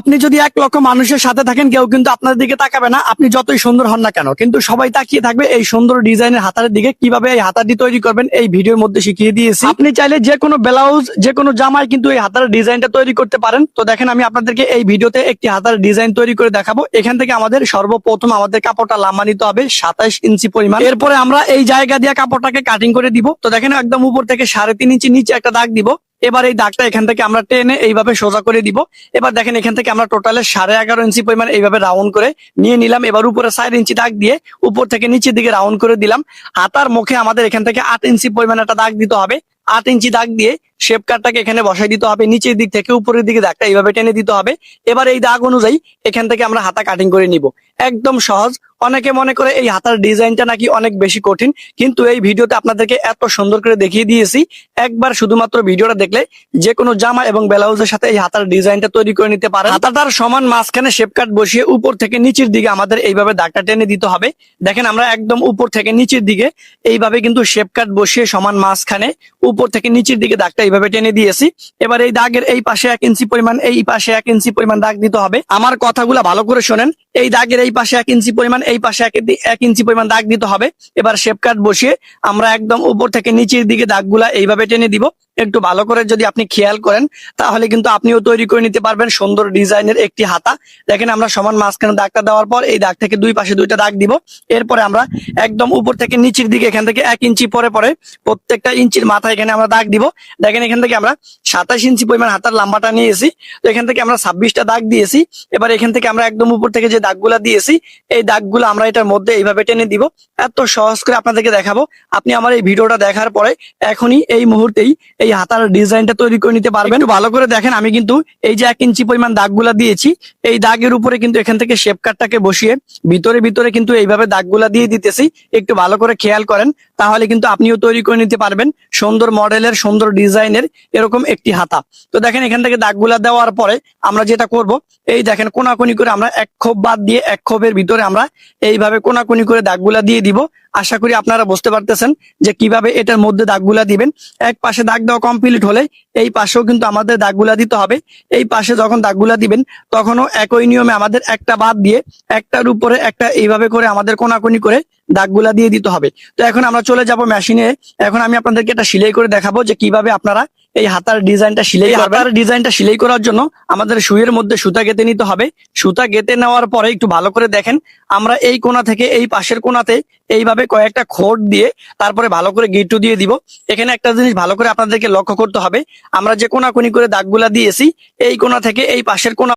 আপনি যদি 1 লক্ষ মানুষের সাথে থাকেন কেউ কিন্তু আপনার দিকে তাকাবে না, আপনি যতই সুন্দর হন না কেন, কিন্তু সবাই তাকিয়ে থাকবে এই সুন্দর ডিজাইনের হাতার দিকে। কিভাবে এই হাতাটি তৈরি করবেন এই ভিডিওর মধ্যে শিখিয়ে দিয়েছি। আপনি চাইলে যে কোনো ব্লাউজ, যে কোনো জামায় কিন্তু এই হাতার ডিজাইনটা তৈরি করতে পারেন। তো দেখেন আমি আপনাদেরকে এই ভিডিওতে একটি হাতার ডিজাইন তৈরি করে দেখাবো। এখান থেকে আমাদের সর্বপ্রথম আমাদের কাপড়টা লম্বা নিতে হবে 27 ইঞ্চি পরিমাণ। এরপরে আমরা এই জায়গা দিয়ে কাপড়টাকে কাটিং করে দিব। তো দেখেন একদম উপর থেকে 3.5 ইঞ্চি নিচে একটা দাগ দিব। এবার এই দাগটা এখান থেকে আমরা টেনে এইভাবে সোজা করে দিব। এবার দেখেন এখান থেকে আমরা টোটালে 11.5 ইঞ্চি পরিমাণ এইভাবে রাউন্ড করে নিয়ে নিলাম। এবার উপরে 4 ইঞ্চি দাগ দিয়ে উপর থেকে নিচের দিকে রাউন্ড করে দিলাম। হাতার মুখে আমাদের এখান থেকে 8 ইঞ্চি পরিমাণ একটা দাগ দিতে হবে। 8 ইঞ্চি দাগ দিয়ে শেপ কাটটাকে এখানে বসাই দিতে হবে। নিচের দিক থেকে উপরের দিকে দাগটা এইভাবে টেনে দিতে হবে। এবার এই দাগ অনুযায়ী এখান থেকে আমরা হাতা কাটিং করে নিব। একদম সহজ। অনেকে মনে করে এই হাতার ডিজাইনটা নাকি অনেক বেশি কঠিন, কিন্তু এই ভিডিওতে আপনাদেরকে এত সুন্দর করে দেখিয়ে দিয়েছি। একবার শুধুমাত্র ভিডিওটা দেখলে যে কোনো জামা এবং ব্লাউজের সাথে এই হাতার ডিজাইনটা তৈরি করে নিতে পারেন। হাতাটার সমান মাঝখানে শেপ কাট বসিয়ে উপর থেকে নিচের দিকে আমাদের এইভাবে দাগটা টেনে দিতে হবে। দেখেন আমরা একদম উপর থেকে নিচের দিকে এইভাবে কিন্তু শেপ কাট বসিয়ে সমান মাঝখানে উপর থেকে নিচের দিকে দাগটা এইভাবে টেনে দিয়েছি। এবার এই দাগের এই পাশে 1 ইঞ্চি পরিমাণ, এই পাশে 1 ইঞ্চি পরিমাণ দাগ দিতে হবে। আমার কথাগুলো ভালো করে শোনেন। এই দাগের এই পাশে 1 ইঞ্চি পরিমাণ, এই পাশে 1 ইঞ্চি পরিমাণ দাগ দিতে হবে। এবার শেপ কাট বসিয়ে আমরা একদম উপর থেকে নিচের দিকে দাগগুলা এইভাবে টেনে দিব। একটু ভালো করে যদি আপনি খেয়াল করেন তাহলে কিন্তু আপনিও তৈরি করে নিতে পারবেন সুন্দর ডিজাইনের একটি হাতা। দেখেন আমরা সমান মাঝখানে দাগটা দেওয়ার পর এই দাগ থেকে দুই পাশে 2টা দাগ দিব। এরপরে আমরা একদম উপর থেকে নিচের দিকে এখান থেকে 1 ইঞ্চি পরে পরে প্রত্যেকটা ইঞ্চির মাথা এখানে আমরা দাগ দিব। দেখেন এখান থেকে আমরা 27 ইঞ্চি পরিমাণ হাতার লম্বাটা নিয়েছি। তো এখান থেকে আমরা 26টা দাগ দিয়েছি। এবার এখান থেকে আমরা একদম উপর থেকে যে দাগগুলা দিয়েছি এই দাগগুলো আমরা এটার মধ্যে এইভাবে টেনে দিব। এত সহজ করে আপনাদেরকে দেখাবো। আপনি আমার এই ভিডিওটা দেখার পরে এখনই এই মুহূর্তেই এই হাতার ডিজাইনটা তৈরি করে নিতে পারবেন। একটু ভালো করে দেখেন আমি কিন্তু এই যে 1 ইঞ্চি পরিমাণ দাগগুলা দিয়েছি, এই দাগের উপরে কিন্তু এখান থেকে শেপ কাটটাকে বসিয়ে ভিতরে ভিতরে কিন্তু এইভাবে দাগগুলা দিয়ে দিতেছি। একটু ভালো করে খেয়াল করেন তাহলে কিন্তু আপনিও তৈরি করে নিতে পারবেন সুন্দর মডেলের, সুন্দর ডিজাইনের এরকম একটি হাতা। তো দেখেন এখান থেকে দাগগুলা দেওয়ার পরে আমরা যেটা করব, এই দেখেন কোনাকুনি করে আমরা 1 খোপ বাদ দিয়ে 1 খোপের ভিতরে আমরা এইভাবে কোনাকুনি করে দাগগুলা দিয়ে দিব। আশা করি আপনারা বুঝতে পারতেছেন যে কিভাবে এটার মধ্যে দাগগুলা দিবেন। এক পাশে দাগ দেওয়া কমপ্লিট হলে এই পাশেও কিন্তু আমাদের দাগগুলা দিতে হবে। এই পাশে যখন দাগগুলা দিবেন তখনও একই নিয়মে আমাদের একটা বাদ দিয়ে একটার উপরে একটা এইভাবে করে আমাদের কোনাকুনি করে দাগগুলা দিয়ে দিতে হবে। তো এখন আমরা চলে যাব মেশিনে। এখন আমি আপনাদেরকে এটা সেলাই করে দেখাবো যে কিভাবে আপনারা এই হাতার ডিজাইনটা সেলাই করবেন। হাতার ডিজাইনটা সেলাই করার জন্য আমাদের সুইয়ের মধ্যে সুতা গেঁথে নিতে হবে। সুতা গেঁথে নেওয়ার পরে একটু ভালো করে দেখেন আমরা এই কোণা থেকে এই পাশের কোণাতে এইভাবে কয়েকটা খোঁট দিয়ে তারপরে ভালো করে গিট্টু দিয়ে দিব। এখানে একটা জিনিস ভালো করে আপনাদেরকে লক্ষ্য করতে হবে, আমরা যে কোনাকুনি করে দাগগুলা দিয়েছি এই কোণা থেকে এই পাশের কোণা